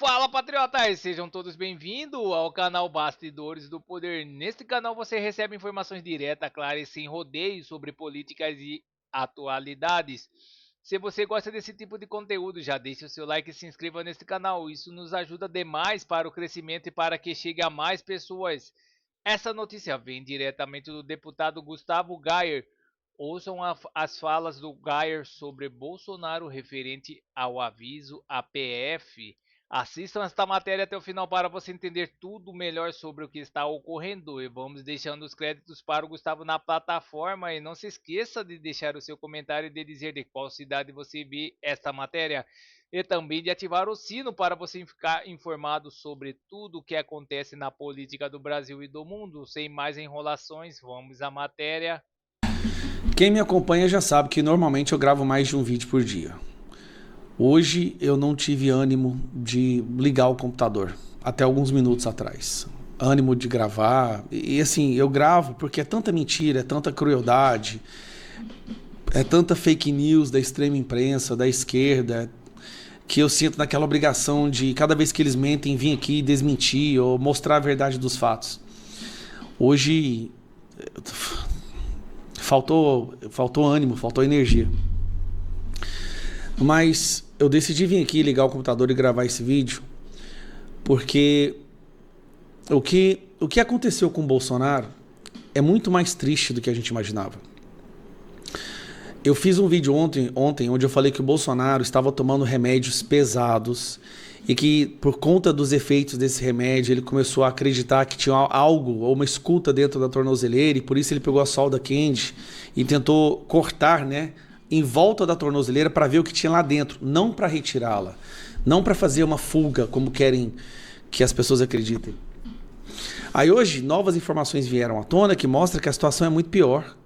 Fala, patriotas! Sejam todos bem-vindos ao canal Bastidores do Poder. Neste canal você recebe informações diretas, claras e sem rodeios sobre políticas e atualidades. Se você gosta desse tipo de conteúdo, já deixe o seu like e se inscreva neste canal. Isso nos ajuda demais para o crescimento e para que chegue a mais pessoas. Essa notícia vem diretamente do deputado Gustavo Gayer. Ouçam as falas do Gayer sobre Bolsonaro referente ao aviso à PF. Assistam esta matéria até o final para você entender tudo melhor sobre o que está ocorrendo. E vamos deixando os créditos para o Gustavo na plataforma. E não se esqueça de deixar o seu comentário e de dizer de qual cidade você viu esta matéria. E também de ativar o sino para você ficar informado sobre tudo o que acontece na política do Brasil e do mundo. Sem mais enrolações, vamos à matéria. Quem me acompanha já sabe que normalmente eu gravo mais de um vídeo por dia. Hoje eu não tive ânimo de ligar o computador, até alguns minutos atrás. Ânimo de gravar. E assim, eu gravo porque é tanta mentira, é tanta crueldade, é tanta fake news da extrema imprensa, da esquerda, que eu sinto naquela obrigação de, cada vez que eles mentem, vir aqui desmentir ou mostrar a verdade dos fatos. Hoje faltou ânimo, faltou energia. Mas eu decidi vir aqui ligar o computador e gravar esse vídeo porque o que aconteceu com o Bolsonaro é muito mais triste do que a gente imaginava. Eu fiz um vídeo ontem onde eu falei que o Bolsonaro estava tomando remédios pesados e que, por conta dos efeitos desse remédio, ele começou a acreditar que tinha algo ou uma escuta dentro da tornozeleira, e por isso ele pegou a solda quente e tentou cortar, em volta da tornozeleira para ver o que tinha lá dentro, não para retirá-la, não para fazer uma fuga, como querem que as pessoas acreditem. Aí hoje, novas informações vieram à tona que mostram que a situação é muito pior.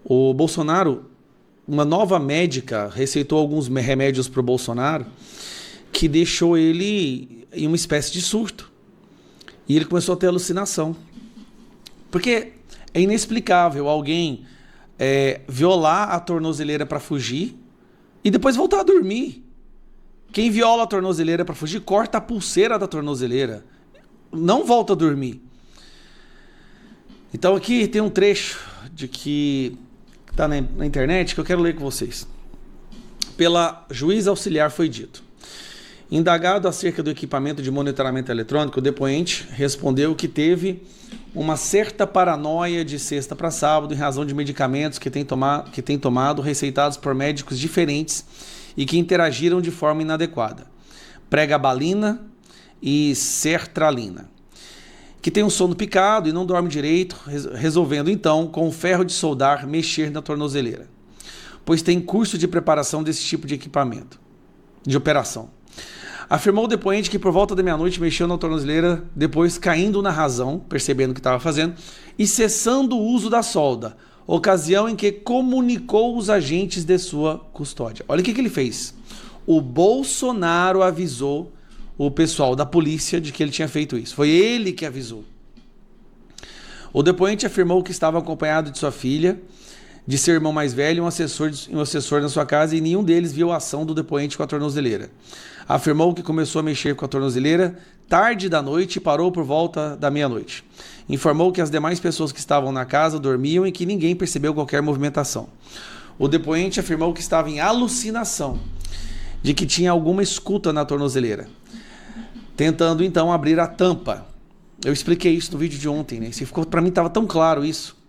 O Bolsonaro, uma nova médica receitou alguns remédios para o Bolsonaro que deixou ele em uma espécie de surto. E ele começou a ter alucinação. Porque é inexplicável alguém violar a tornozeleira para fugir e depois voltar a dormir. Quem viola a tornozeleira para fugir, corta a pulseira da tornozeleira. Não volta a dormir. Então aqui tem um trecho de que está na internet que eu quero ler com vocês. Pela juíza auxiliar foi dito: indagado acerca do equipamento de monitoramento eletrônico, o depoente respondeu que teve uma certa paranoia de sexta para sábado em razão de medicamentos que tem tomado receitados por médicos diferentes e que interagiram de forma inadequada. Pregabalina e sertralina. Que tem um sono picado e não dorme direito, resolvendo então, com o ferro de soldar, mexer na tornozeleira, pois tem curso de preparação desse tipo de equipamento, de operação. Afirmou o depoente que por volta da meia-noite mexeu na tornozeleira, depois caindo na razão, percebendo o que estava fazendo, e cessando o uso da solda, ocasião em que comunicou os agentes de sua custódia. Olha o que ele fez. O Bolsonaro avisou o pessoal da polícia de que ele tinha feito isso. Foi ele que avisou. O depoente afirmou que estava acompanhado de sua filha, de seu irmão mais velho e um assessor na sua casa, e nenhum deles viu a ação do depoente com a tornozeleira. Afirmou que começou a mexer com a tornozeleira tarde da noite e parou por volta da meia-noite. Informou que as demais pessoas que estavam na casa dormiam e que ninguém percebeu qualquer movimentação. O depoente afirmou que estava em alucinação de que tinha alguma escuta na tornozeleira, tentando então abrir a tampa. Eu expliquei isso no vídeo de ontem, Para mim estava tão claro isso.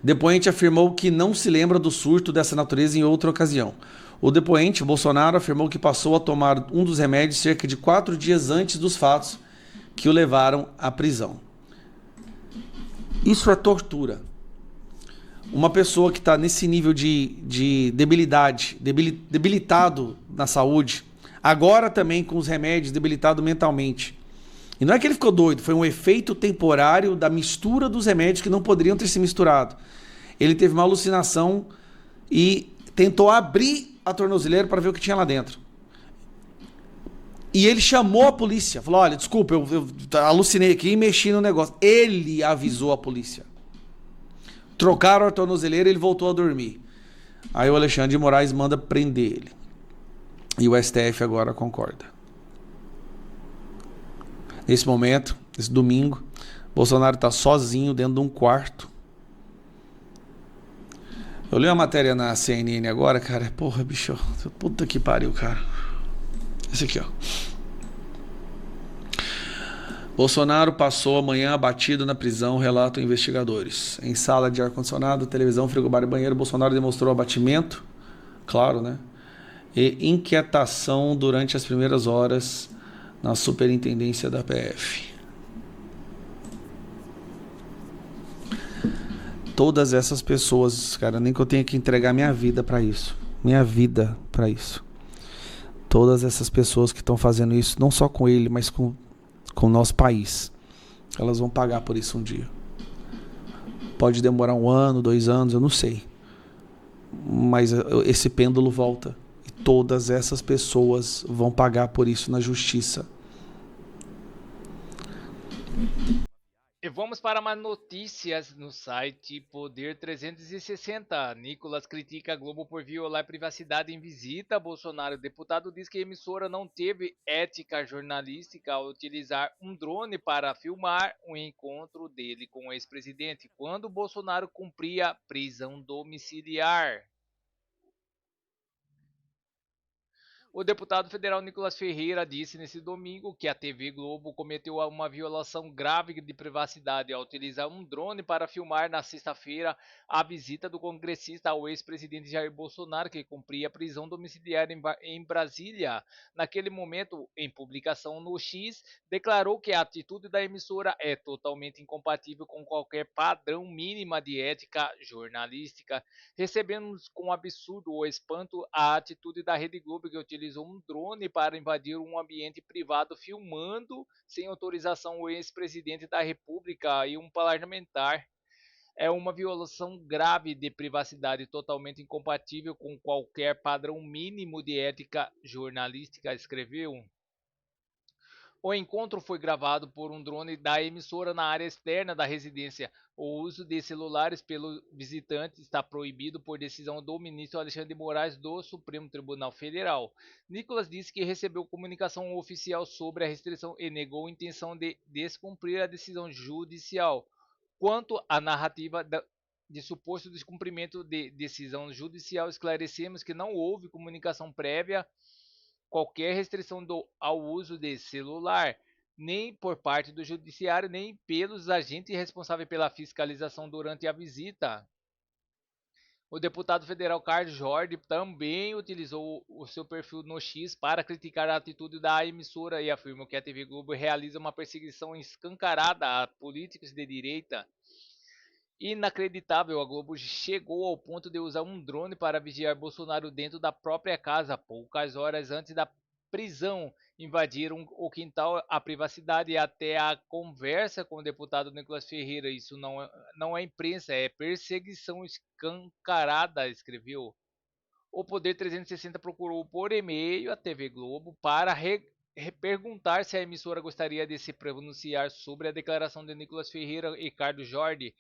Depoente afirmou que não se lembra do surto dessa natureza em outra ocasião. O depoente, Bolsonaro, afirmou que passou a tomar um dos remédios cerca de 4 dias antes dos fatos que o levaram à prisão. Isso é tortura. Uma pessoa que está nesse nível de debilidade, debilitado na saúde, agora também com os remédios, debilitado mentalmente. E não é que ele ficou doido, foi um efeito temporário da mistura dos remédios que não poderiam ter se misturado. Ele teve uma alucinação e tentou abrir a tornozeleira para ver o que tinha lá dentro. E ele chamou a polícia, falou: olha, desculpa, eu alucinei aqui e mexi no negócio. Ele avisou a polícia. Trocaram a tornozeleira e ele voltou a dormir. Aí o Alexandre de Moraes manda prender ele. E o STF agora concorda. nesse momento, esse domingo. Bolsonaro está sozinho dentro de um quarto. Eu li uma matéria na CNN agora, cara. Porra, bicho. Puta que pariu, cara. Esse aqui, ó. Bolsonaro passou a manhã abatido na prisão, relatam investigadores. Em sala de ar-condicionado, televisão, frigobar e banheiro, Bolsonaro demonstrou abatimento, claro, né? E inquietação durante as primeiras horas na superintendência da PF. Todas essas pessoas, cara, nem que eu tenha que entregar minha vida para isso. Minha vida para isso. Todas essas pessoas que estão fazendo isso, não só com ele, mas com o nosso país. Elas vão pagar por isso um dia. Pode demorar 1 ano, 2 anos, eu não sei. Mas esse pêndulo volta. E todas essas pessoas vão pagar por isso na justiça. E vamos para mais notícias no site Poder 360. Nicolas critica a Globo por violar privacidade em visita a Bolsonaro. O deputado diz que a emissora não teve ética jornalística ao utilizar um drone para filmar o encontro dele com o ex-presidente, quando Bolsonaro cumpria prisão domiciliar. O deputado federal Nicolas Ferreira disse nesse domingo que a TV Globo cometeu uma violação grave de privacidade ao utilizar um drone para filmar na sexta-feira a visita do congressista ao ex-presidente Jair Bolsonaro, que cumpria prisão domiciliar em Brasília. Naquele momento, em publicação no X, declarou que a atitude da emissora é totalmente incompatível com qualquer padrão mínima de ética jornalística. Recebemos com absurdo o espanto a atitude da Rede Globo, que utilizou um drone para invadir um ambiente privado filmando sem autorização o ex-presidente da República e um parlamentar. É uma violação grave de privacidade totalmente incompatível com qualquer padrão mínimo de ética jornalística, escreveu. O encontro foi gravado por um drone da emissora na área externa da residência. O uso de celulares pelo visitante está proibido por decisão do ministro Alexandre de Moraes do Supremo Tribunal Federal. Nicolas disse que recebeu comunicação oficial sobre a restrição e negou a intenção de descumprir a decisão judicial. Quanto à narrativa de suposto descumprimento de decisão judicial, esclarecemos que não houve comunicação prévia, qualquer restrição ao uso de celular, nem por parte do judiciário, nem pelos agentes responsáveis pela fiscalização durante a visita. O deputado federal Carlos Jordi também utilizou o seu perfil no X para criticar a atitude da emissora e afirmou que a TV Globo realiza uma perseguição escancarada a políticos de direita. Inacreditável, a Globo chegou ao ponto de usar um drone para vigiar Bolsonaro dentro da própria casa, poucas horas antes da prisão. Invadiram o quintal, a privacidade e até a conversa com o deputado Nicolas Ferreira. Isso não é imprensa, é perseguição escancarada, escreveu. O Poder 360 procurou por e-mail a TV Globo para perguntar se a emissora gostaria de se pronunciar sobre a declaração de Nicolas Ferreira e Carlos Jordi.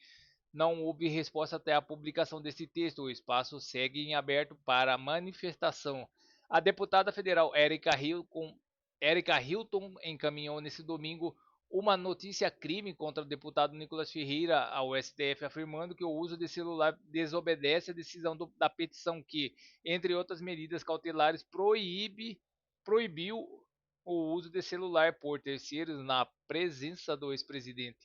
Não houve resposta até a publicação desse texto. O espaço segue em aberto para manifestação. A deputada federal Erika Hilton encaminhou nesse domingo uma notícia crime contra o deputado Nicolas Ferreira ao STF, afirmando que o uso de celular desobedece a decisão da petição que, entre outras medidas cautelares, proibiu o uso de celular por terceiros na presença do ex-presidente.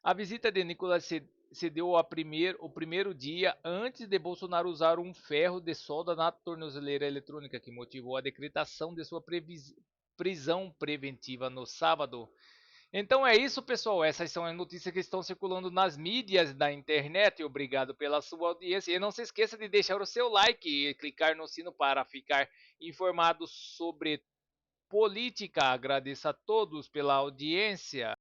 A visita de Nicolas se deu o primeiro dia antes de Bolsonaro usar um ferro de solda na tornozeleira eletrônica, que motivou a decretação de sua prisão preventiva no sábado. Então é isso, pessoal. Essas são as notícias que estão circulando nas mídias da internet. Obrigado pela sua audiência. E não se esqueça de deixar o seu like e clicar no sino para ficar informado sobre política. Agradeço a todos pela audiência.